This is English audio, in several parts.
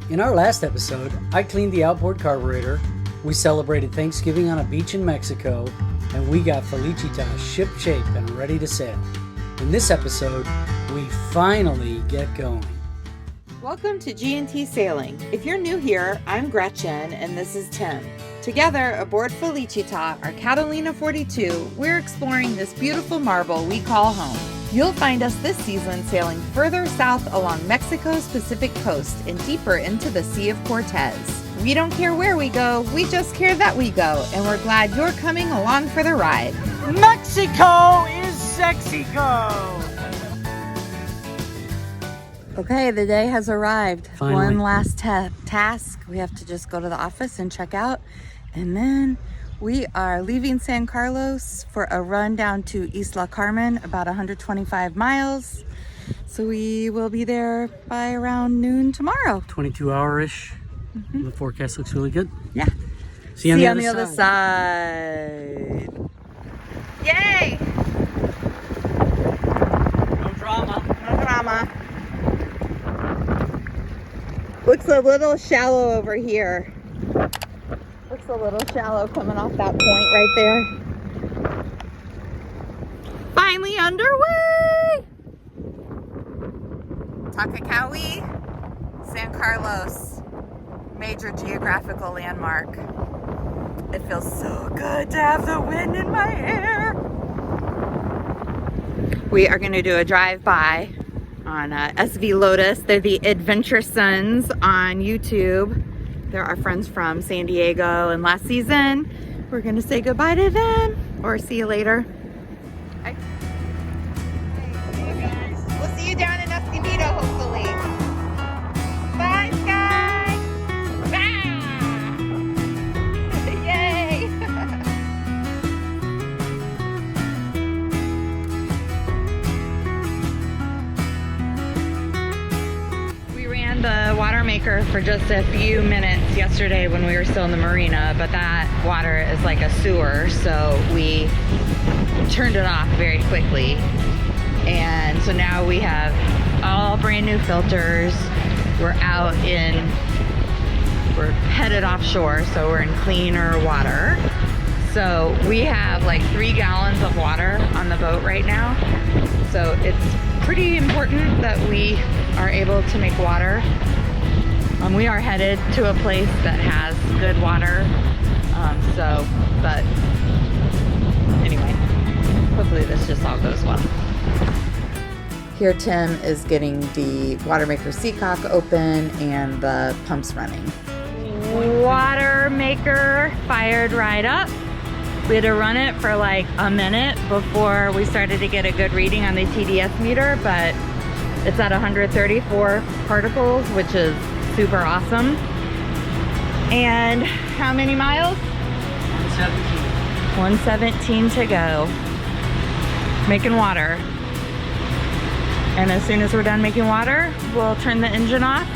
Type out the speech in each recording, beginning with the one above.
In our last episode, I cleaned the outboard carburetor, we celebrated Thanksgiving on a beach in Mexico, and we got Felicita ship-shape and ready to sail. In this episode, we finally get going. Welcome to G&T Sailing. If you're new here, I'm Gretchen and this is Tim. Together, aboard Felicita, our Catalina 42, we're exploring this beautiful marble we call home. You'll find us this season sailing further south along Mexico's Pacific coast and deeper into the Sea of Cortez. We don't care where we go, we just care that we go, and we're glad you're coming along for the ride. Mexico is sexy go! Okay, the day has arrived. Finally. One last task. We have to just go to the office and check out. And then we are leaving San Carlos for a run down to Isla Carmen, about 125 miles. So we will be there by around noon tomorrow. 22-hour-ish. The forecast looks really good. Yeah. See you on the other side. Yay! No drama. No drama. Looks a little shallow over here. Looks a little shallow coming off that point right there. Finally underway! Tacacao, San Carlos, major geographical landmark. It feels so good to have the wind in my hair. We are going to do a drive-by on SV Lotus. They're the Adventure Sons on YouTube. They're our friends from San Diego, and last season we're gonna say goodbye to them or see you later. Hi. Hey guys. We'll see you down in Escondido hopefully. Bye Sky! Ah! Yay! The water maker for just a few minutes yesterday when we were still in the marina, but that water is like a sewer, so we turned it off very quickly. And so now we have all brand new filters. We're headed offshore, so we're in cleaner water. So we have like 3 gallons of water on the boat right now. So it's pretty important that we are able to make water. We are headed to a place that has good water. But anyway, hopefully this just all goes well. Here Tim is getting the water maker seacock open and the pumps running. Water maker fired right up. We had to run it for like a minute before we started to get a good reading on the TDS meter, but it's at 134 particles, which is super awesome. And how many miles? 117 to go. Making water. And as soon as we're done making water, we'll turn the engine off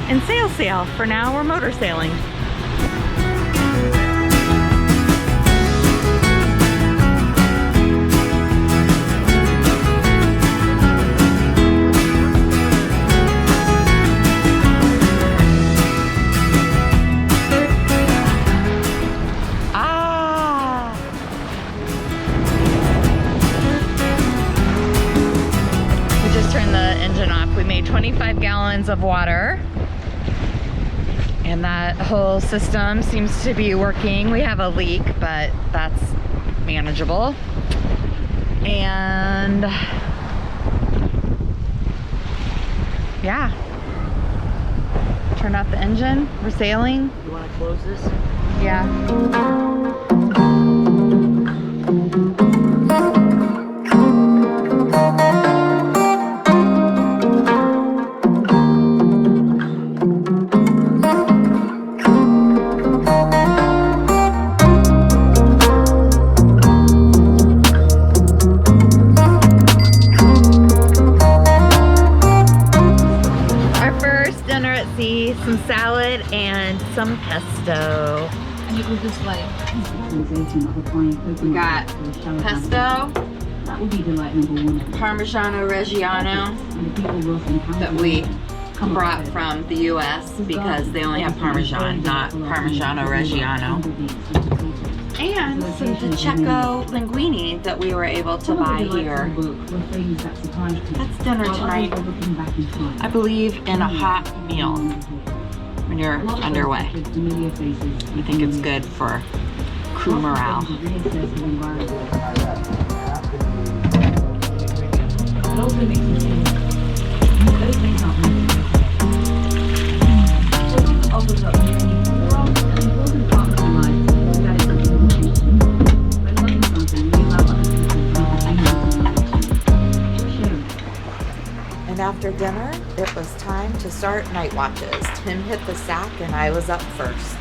and sail. For now, we're motor sailing. We just turned the engine off. We made 25 gallons of water, and that whole system seems to be working. We have a leak, but that's manageable. And yeah, turned off the engine. We're sailing. You want to close this? Yeah. Some salad and some pesto. And it was just like We got pesto, that would be delight number one. Parmigiano Reggiano that we brought from the US because they only have Parmesan, not Parmigiano Reggiano. And some Pacheco linguine that we were able to buy here. That's dinner tonight. I believe in a hot meal when you're underway. I think it's good for crew morale. And after dinner, it was time to start night watches. Tim hit the sack and I was up first.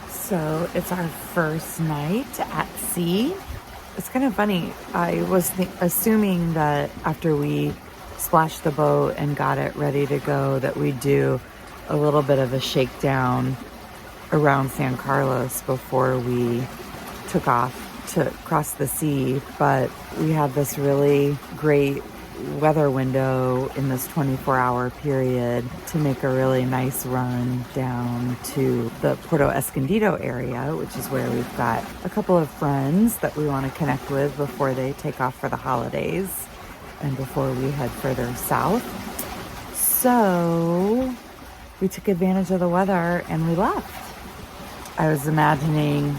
So it's our first night at sea. It's kind of funny. I was assuming that after we splashed the boat and got it ready to go, that we'd do a little bit of a shakedown around San Carlos before we took off to cross the sea. But we had this really great weather window in this 24-hour period to make a really nice run down to the Puerto Escondido area, which is where we've got a couple of friends that we want to connect with before they take off for the holidays and before we head further south. So we took advantage of the weather and we left. I was imagining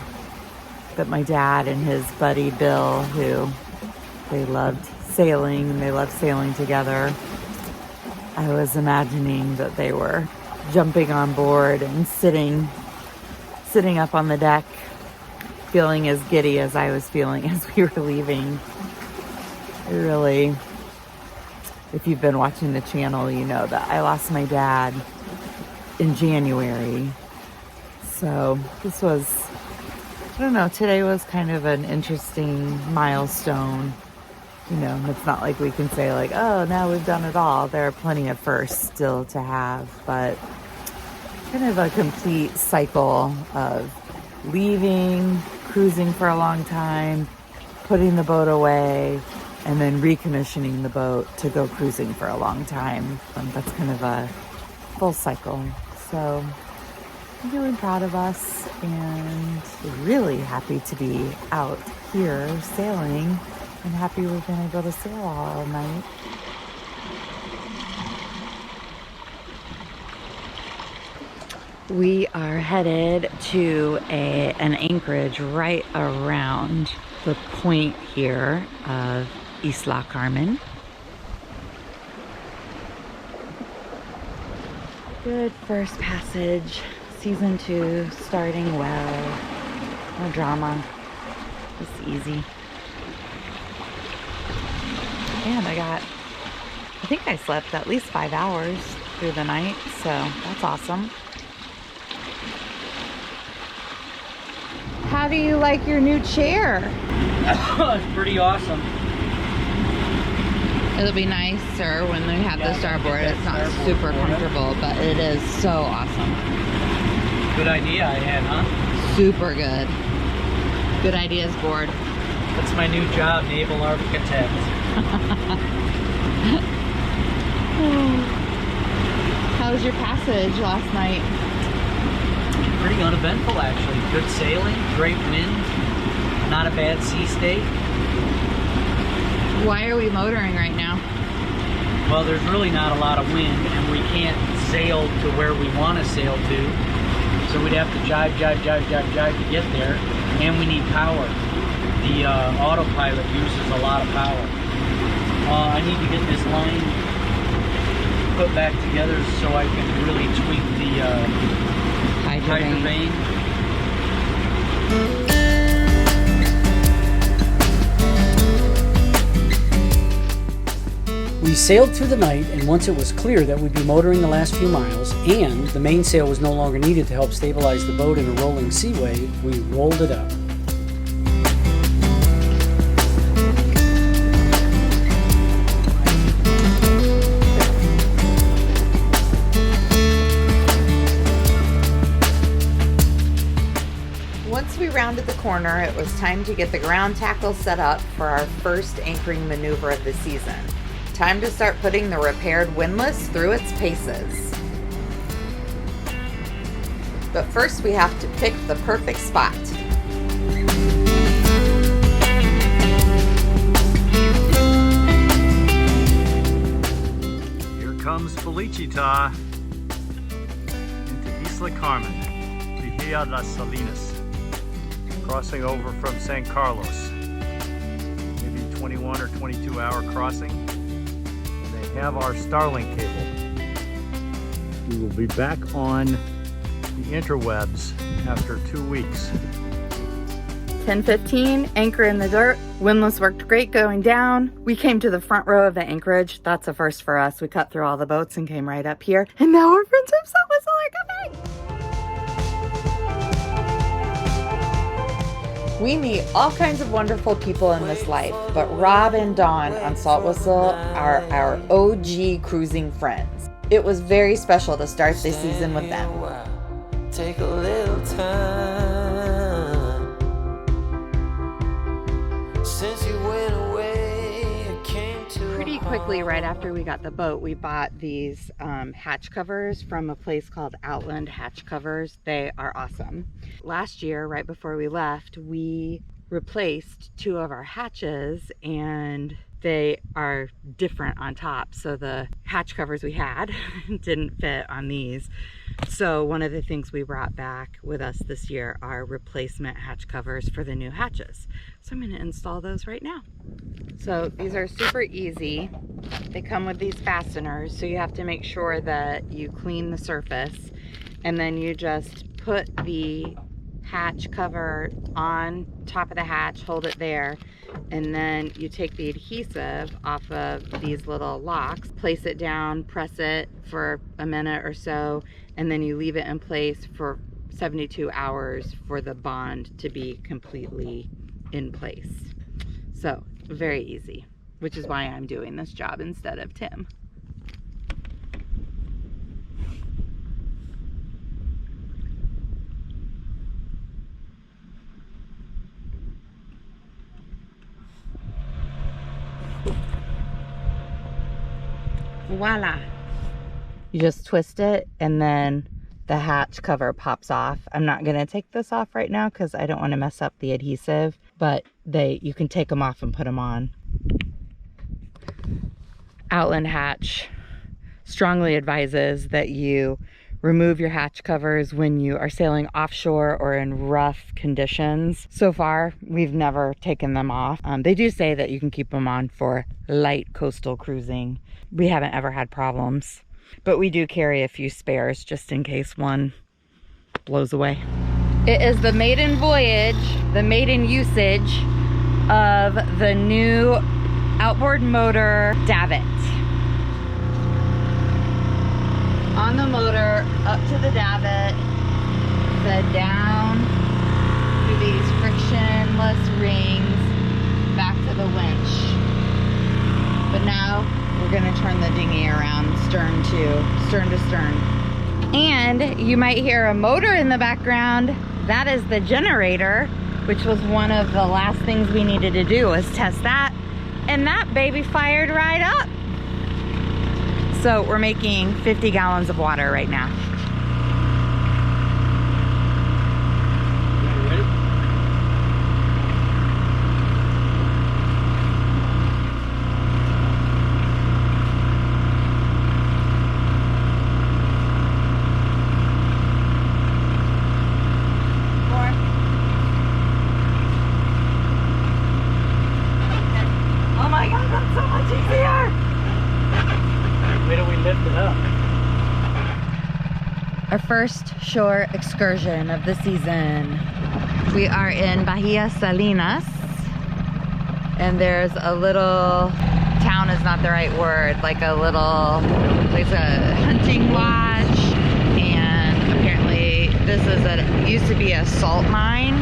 that my dad and his buddy Bill, who they loved sailing and they loved sailing together, I was imagining that they were jumping on board and sitting up on the deck, feeling as giddy as I was feeling as we were leaving. Really, if you've been watching the channel, you know that I lost my dad in January. So this was, I don't know, today was kind of an interesting milestone. You know, it's not like we can say like, oh, now we've done it all. There are plenty of firsts still to have, but kind of a complete cycle of leaving, cruising for a long time, putting the boat away, and then recommissioning the boat to go cruising for a long time. That's kind of a full cycle. So I'm really proud of us and really happy to be out here sailing. I'm happy we've been able to sail all night. We are headed to an anchorage right around the point here of Isla Carmen. Good first passage. Season 2 starting well. No drama. It's easy. And I think I slept at least 5 hours through the night, so that's awesome. How do you like your new chair? It's pretty awesome. It'll be nicer when we have the starboard. It's not super comfortable, but it is so awesome. Good idea I had, huh? Super good. Good ideas board. That's my new job, naval architect. How was your passage last night? Pretty uneventful, actually. Good sailing, great wind, not a bad sea state. Why are we motoring right now? Well, there's really not a lot of wind, and we can't sail to where we want to sail to. So we'd have to jive to get there, and we need power. The autopilot uses a lot of power. I need to get this line put back together so I can really tweak the hydro vane. We sailed through the night, and once it was clear that we'd be motoring the last few miles and the mainsail was no longer needed to help stabilize the boat in a rolling seaway, we rolled it up. rounded the corner, it was time to get the ground tackle set up for our first anchoring maneuver of the season. Time to start putting the repaired windlass through its paces. But first we have to pick the perfect spot. Here comes Felicita into Isla Carmen, Villa Las Salinas, crossing over from San Carlos. Maybe 21 or 22 hour crossing. And they have our Starlink cable. We will be back on the interwebs after 2 weeks. 10:15, anchor in the dirt. Windlass worked great going down. We came to the front row of the anchorage. That's a first for us. We cut through all the boats and came right up here. And now our friends are so coming. We meet all kinds of wonderful people in this life, but Rob and Dawn on Salt Whistle are our OG cruising friends. It was very special to start this season with them. Take a little time since you went away. It came to Pretty quickly, right after we got the boat, we bought these hatch covers from a place called Outland Hatch Covers. They are awesome. Last year, right before we left, we replaced 2 of our hatches, and they are different on top. So the hatch covers we had didn't fit on these. So one of the things we brought back with us this year are replacement hatch covers for the new hatches. So I'm gonna install those right now. So these are super easy. They come with these fasteners, so you have to make sure that you clean the surface, and then you just put the hatch cover on top of the hatch, hold it there, and then you take the adhesive off of these little locks, place it down, press it for a minute or so, and then you leave it in place for 72 hours for the bond to be completely in place. So very easy, which is why I'm doing this job instead of Tim. Voila. You just twist it and then the hatch cover pops off. I'm not gonna take this off right now because I don't want to mess up the adhesive, but you can take them off and put them on. Outland Hatch strongly advises that you remove your hatch covers when you are sailing offshore or in rough conditions. So far, we've never taken them off. They do say that you can keep them on for light coastal cruising. We haven't ever had problems, but we do carry a few spares just in case one blows away. It is the maiden voyage, the maiden usage of the new outboard motor davit. On the motor, up to the davit, then down through these frictionless rings, back to the winch. But now we're gonna turn the dinghy around stern to stern. And you might hear a motor in the background. That is the generator, which was one of the last things we needed to do, was test that. And that baby fired right up. So we're making 50 gallons of water right now. Oh my God, that's so much easier. Wait till we lift it up. Our first shore excursion of the season. We are in Bahia Salinas, and there's a little town is not the right word, like a little, like a hunting lodge, and apparently this is used to be a salt mine.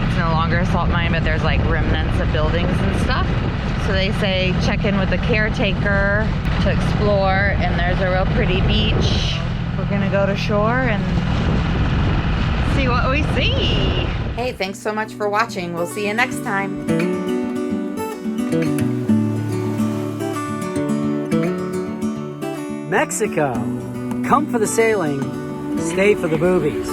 It's no longer a salt mine, but there's like remnants of buildings and stuff. So they say check in with the caretaker to explore, and there's a real pretty beach. We're gonna go to shore and see what we see. Hey, thanks so much for watching. We'll see you next time. Mexico. Come for the sailing, stay for the boobies.